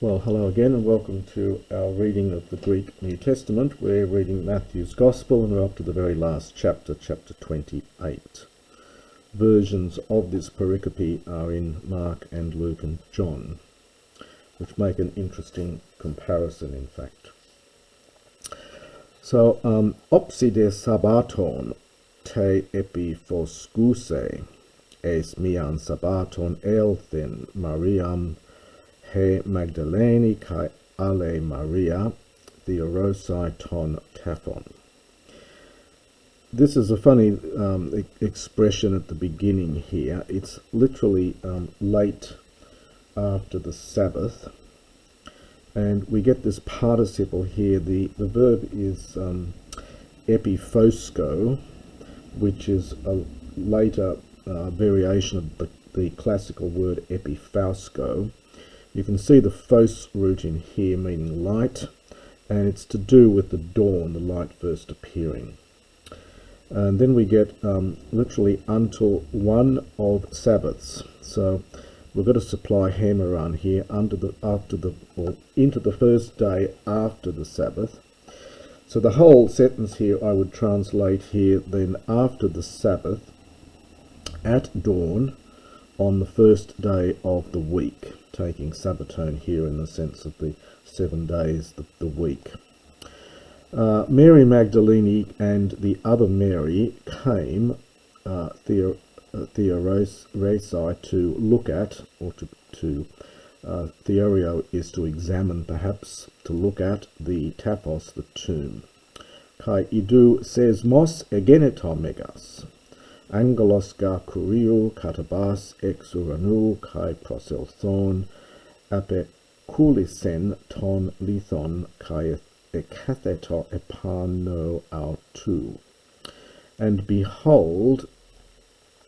Well, hello again and welcome to our reading of the Greek New Testament. We're reading Matthew's Gospel and we're up to the very last chapter, chapter 28. Versions of this pericope are in Mark and Luke and John, which make an interesting comparison, in fact. So, opside sabaton te epiphoskuse, es mian sabaton elthen Mariam he Magdalene kai ale Maria theorosai ton taphon. This is a funny expression at the beginning here. It's literally late after the Sabbath, and we get this participle here. The verb is epiphosko, which is a later variation of the classical word epiphausco. You can see the phos root in here meaning light, and it's to do with the dawn, the light first appearing. And then we get literally until one of Sabbaths. So we've got to supply hem around here into the first day after the Sabbath. So the whole sentence here I would translate here, then after the Sabbath, at dawn, on the first day of the week, taking Sabbaton here in the sense of the 7 days, the week. Mary Magdalene and the other Mary came, theorosai, to look at, or theorio is to examine perhaps, to look at the taphos, the tomb. Kai idou sesmos egeneton megas. Angelos ga kuriou katabas exuranou kai proselthon apekulisen ton lithon kai ekatheto epano autou. And behold,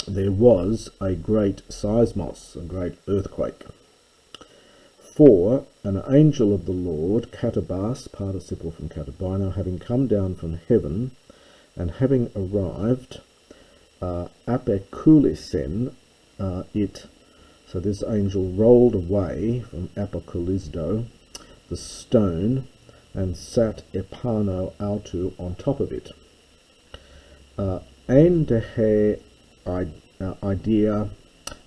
there was a great seismos, a great earthquake. For an angel of the Lord, katabas, participle from katabino, having come down from heaven, and having arrived, apekulisen, so this angel rolled away from apokulisdo, the stone, and sat epano autou, on top of it. Endehe idea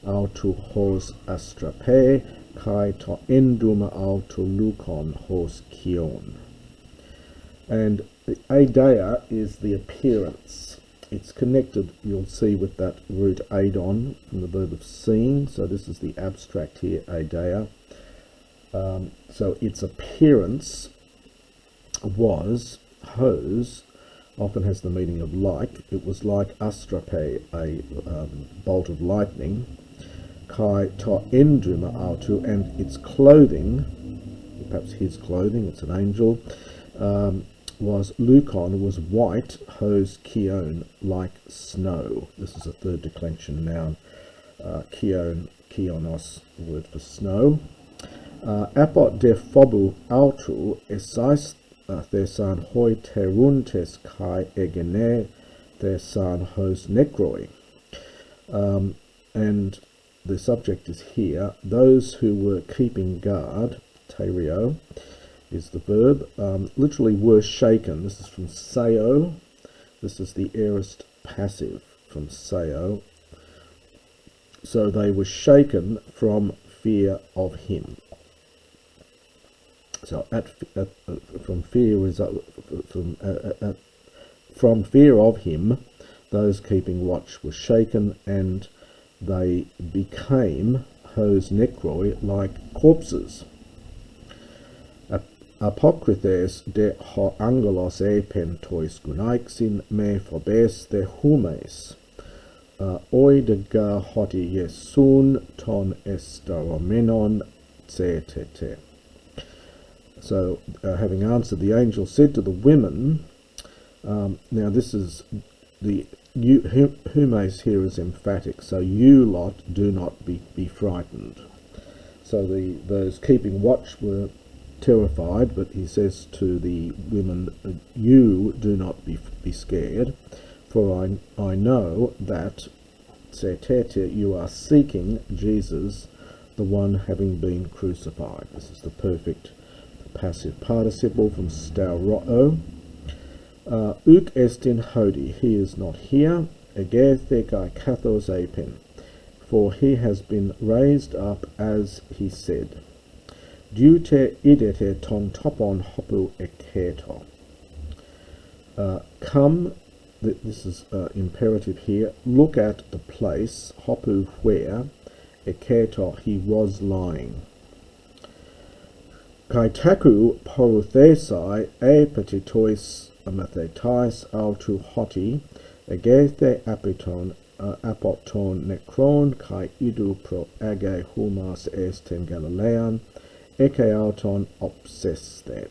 autou hos astrape, kai to enduma autou lukon hos kion. And the idea is the appearance. It's connected, you'll see, with that root adon from the verb of seeing. So this is the abstract here, idea. So its appearance was, hos, often has the meaning of like. It was like astrape, a bolt of lightning. Kai to enduma autou, and its clothing, perhaps his clothing, it's an angel, was lukon, was white, hos kion, like snow. This is a third declension noun. Kionos, the word for snow. Apot de phobu autou esais thesan hoi teruntes kai egene thesan hos necroi. And the subject is here, those who were keeping guard, terio, is the verb, literally were shaken. This is from seo. This is the aorist passive from seo. So they were shaken from fear of him. So from fear of him, those keeping watch were shaken, and they became hos necroi, like corpses. Apokrithes de ho angelos epen tois gunaixin me phobes de humes. Oi de ga hoti yesun ton estaromenon tete. So, having answered, the angel said to the women, now this is the humes here is emphatic, so you lot do not be frightened. So those keeping watch were terrified, but he says to the women, you do not be scared, for I know that you are seeking Jesus, the one having been crucified. This is the perfect passive participle from stauroo. Uk estin hodi, he is not here. Egethe kai kathos apin, for he has been raised up as he said. Dute idete ton topon hopu eketo. Come, this is imperative here, look at the place, hopu, where, eketo, he was lying. Kai taku poruthesai e petitois amathetais autu hoti, egethe apiton apoton necron kai idu pro age humas estem Galilean, eke auton obseste,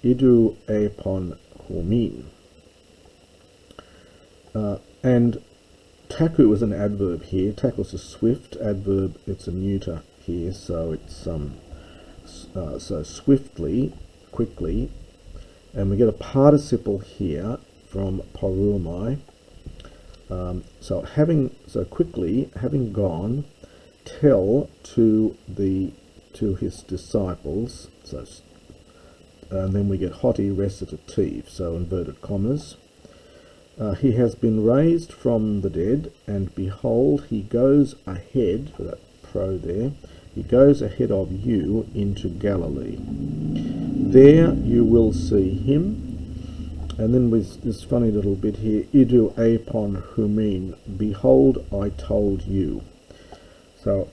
idu epon humin. And taku is an adverb here. Taku is a swift adverb. It's a neuter here, so it's so swiftly, quickly, and we get a participle here from porumai. So quickly, having gone, tell to his disciples. So, and then we get hoti recitative. So inverted commas. He has been raised from the dead, and behold, he goes ahead, for that pro there, he goes ahead of you into Galilee. There you will see him. And then with this funny little bit here, idu apon humin, behold, I told you. So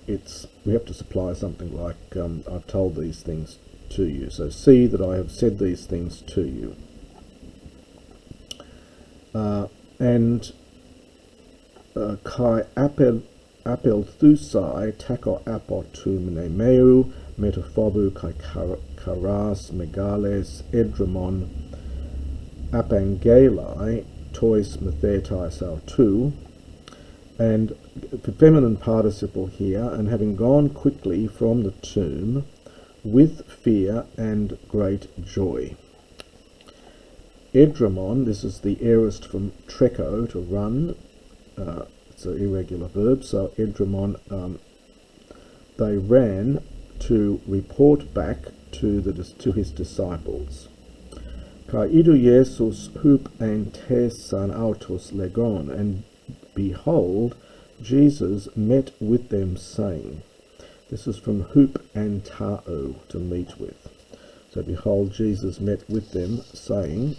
we have to supply something like, I've told these things to you. So see that I have said these things to you. And kai apel thusai tako apotu mnemeu metaphobu kai karas megales edramon apangelai tois methetai autu, and feminine participle here, and having gone quickly from the tomb with fear and great joy. Edramon, this is the aorist from treko, to run. It's an irregular verb, so edramon, they ran to report back to his disciples. Kai idu Jesus hup antesan autos legon, and behold, Jesus met with them, saying. This is from hup antao, to meet with. So behold, Jesus met with them, saying,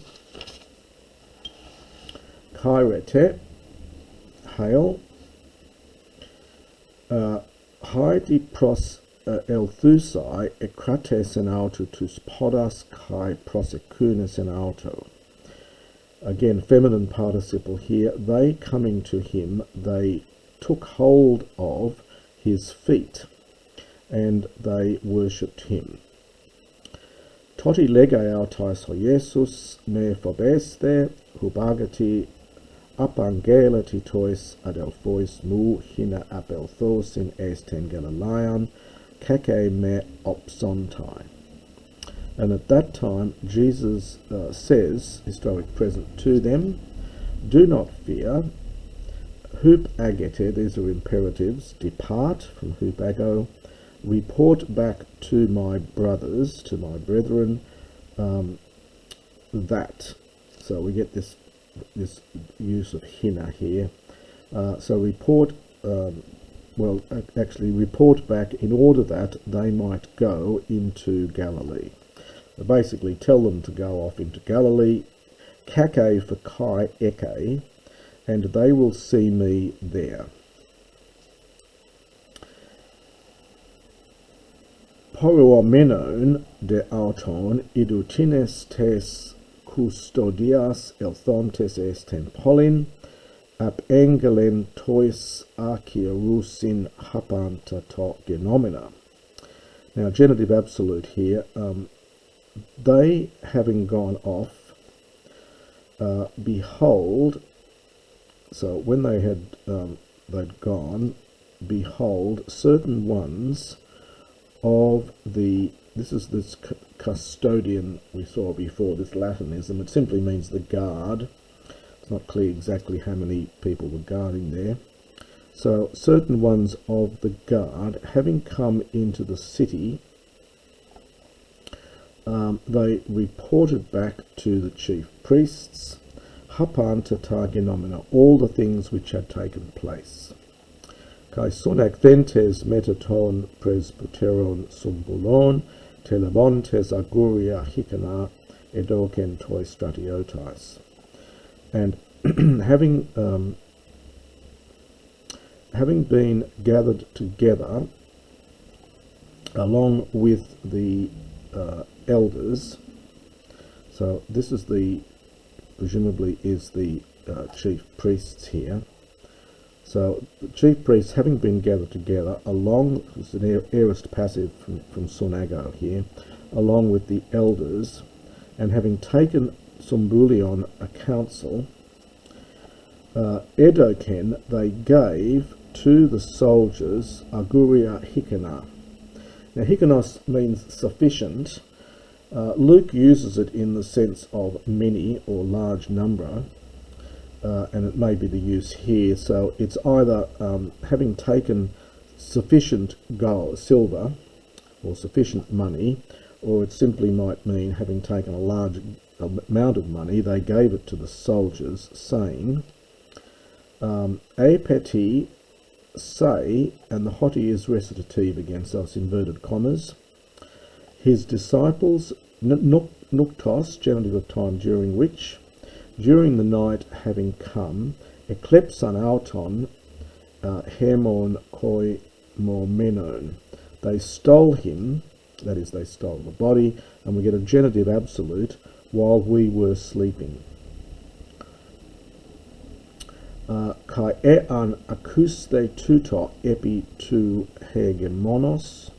Kairete, hail, haiti pros elthusai ekrates en auto tus podas kai prosecunes en auto. Again, feminine participle here. They coming to him, they took hold of his feet, and they worshipped him. Toti lega autais ho Jesus me phobeste hubagati apangelati tois adelphois mu hina apelthos in esten Galilean keke me opsontai. And at that time Jesus says, historic present to them, do not fear. Hup agete, these are imperatives, depart from hup ago, report back to my brothers, to my brethren, that. So we get this use of hina here. So report, actually report back in order that they might go into Galilee. So basically tell them to go off into Galilee, kake for kai eke, and they will see me there. Poruomenon de auton idutines tes custodias elthontes estem polin, ap engelen tois archiarusin hapanta to genomina. Now, genitive absolute here. They having gone off, behold. So when they had they'd gone, behold, certain ones of the. This is this custodian we saw before. This Latinism. It simply means the guard. It's not clear exactly how many people were guarding there. So certain ones of the guard, having come into the city, they reported back to the chief priests, hapan tatagenomena, all the things which had taken place. Kai sonak thentes metaton presbyteron sumbulon, telebon tes aguria hikana, edoken toi stratiotais. And having been gathered together along with the elders, so this is presumably is the chief priests here. So the chief priests, having been gathered together along, it's an aorist passive from sonago here, along with the elders, and having taken sumbulion a council, edoken, they gave to the soldiers aguria hikana. Now hikanos means sufficient. Luke uses it in the sense of many or large number, and it may be the use here. So it's either having taken sufficient gold, silver, or sufficient money, or it simply might mean having taken a large amount of money, they gave it to the soldiers, saying, apeti say, and the hoti is recitative again, so it's inverted commas, his disciples, nuktos, genitive of time, during which, during the night having come, eklepsan auton, hemon koi mormenon, they stole him, that is, they stole the body, and we get a genitive absolute, while we were sleeping. Kai ean akuste tuto epi tu hegemonos,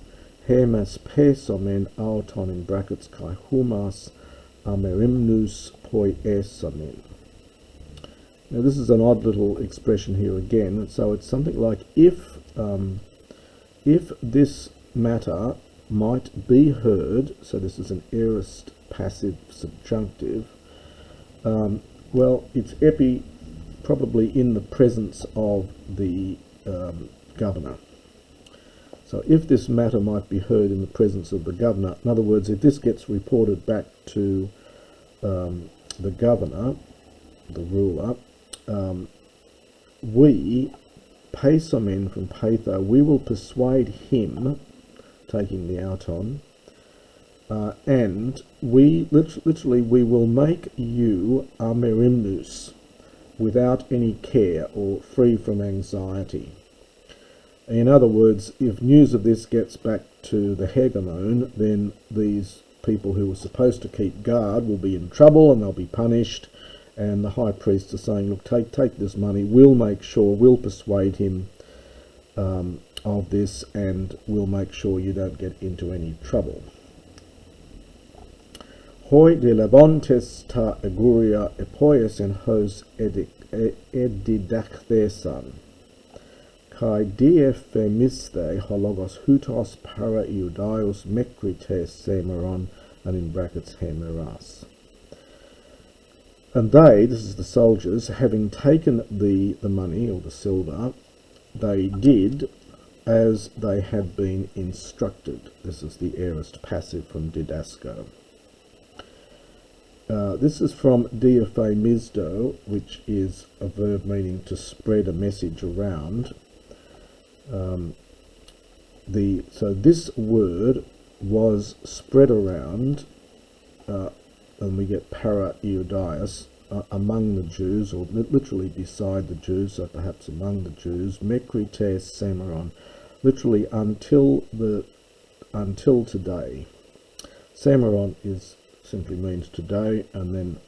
hemas pesomen auton in brackets kai humas amerimnus poi esomen. Now this is an odd little expression here again, so it's something like if this matter might be heard, so this is an aorist passive subjunctive, well, it's epi, probably in the presence of the governor. So if this matter might be heard in the presence of the governor, in other words, if this gets reported back to the governor, the ruler, we, Peisomen from Peitho, we will persuade him, taking the auton, and we, literally, we will make you amerimnus, without any care or free from anxiety. In other words, if news of this gets back to the hegemon, then these people who were supposed to keep guard will be in trouble and they'll be punished, and the high priests are saying, look, take this money, we'll make sure, we'll persuade him of this, and we'll make sure you don't get into any trouble. Hoi de labontes ta aguria epoies en hos edidachthesan. Kai diephemisthei hologos hutos para iudaios mekrites semeron, and in brackets hemeras. And they, this is the soldiers, having taken the money or the silver, they did as they had been instructed. This is the aorist passive from didasco. This is from diaphemisdo, which is a verb meaning to spread a message around. So this word was spread around, and we get para iudaios, among the Jews, or literally beside the Jews, so perhaps among the Jews, mekrites semeron, literally until today. Semeron simply means today, and then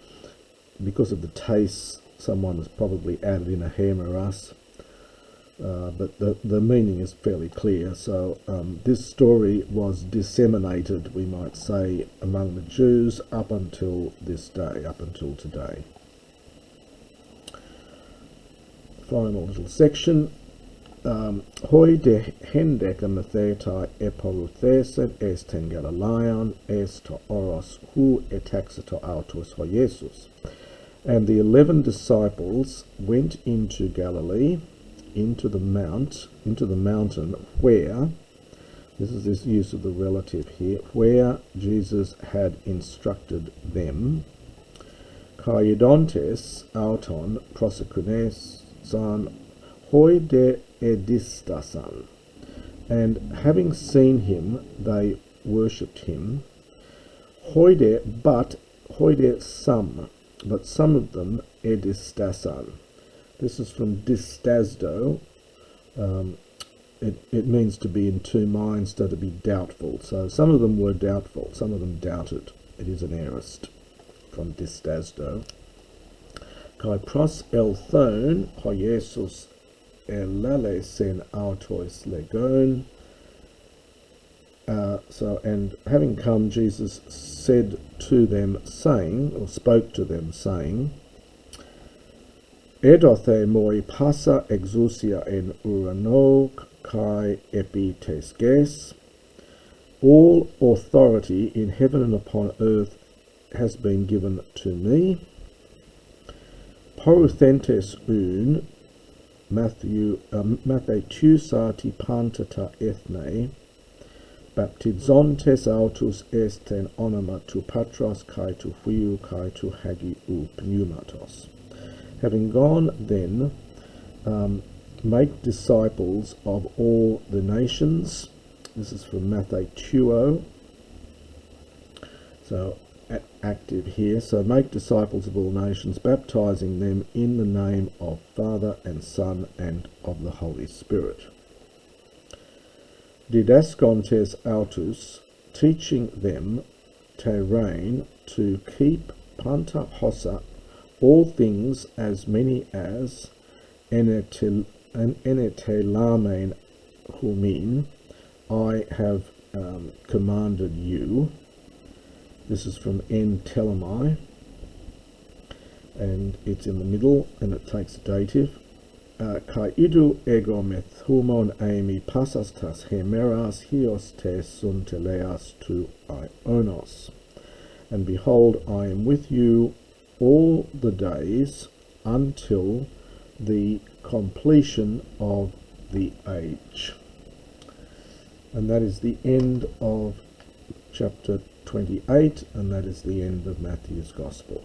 because of the taste, someone has probably added in a hemeras, but the meaning is fairly clear. So this story was disseminated, we might say, among the Jews up until this day, up until today. Final little section. Hoi de hendek amathetai eporutheset esten Galileon est oros hu etaxeto autos ho Jesus. And the 11 disciples went into Galilee, into the mountain where, this is this use of the relative here, where Jesus had instructed them, kai idontes auton prosekunesan hoi de edistasan, and having seen him, they worshipped him. Hoide, but some of them edistasan. This is from distasdo. It means to be in two minds, to be doubtful. So some of them were doubtful, some of them doubted. It is an aorist from distasdo. Kai pros elthon ho Jesus elale sen autois legon. And having come, Jesus said to them, saying, or spoke to them, saying, Edothe moi passa exousia en urano kai epitesges. All authority in heaven and upon earth has been given to me. Poruthentes un Matthew sati pantata ethne baptizontes autus esten onoma tu patros kai tu huiu kai tu hagiu pneumatos. Having gone then, make disciples of all the nations. This is from Matthew, so active here. So make disciples of all nations, baptizing them in the name of Father and Son and of the Holy Spirit. Didascontes autus, teaching them terrain to keep panta hossa, all things as many as enetelamen humin, I have commanded you. This is from En Telemai, and it's in the middle, and it takes a dative. Kai idu ego methumon eimi passas tas hemeras hios te sunteleas tu ionos. And behold, I am with you all the days until the completion of the age. And that is the end of chapter 28, and that is the end of Matthew's Gospel.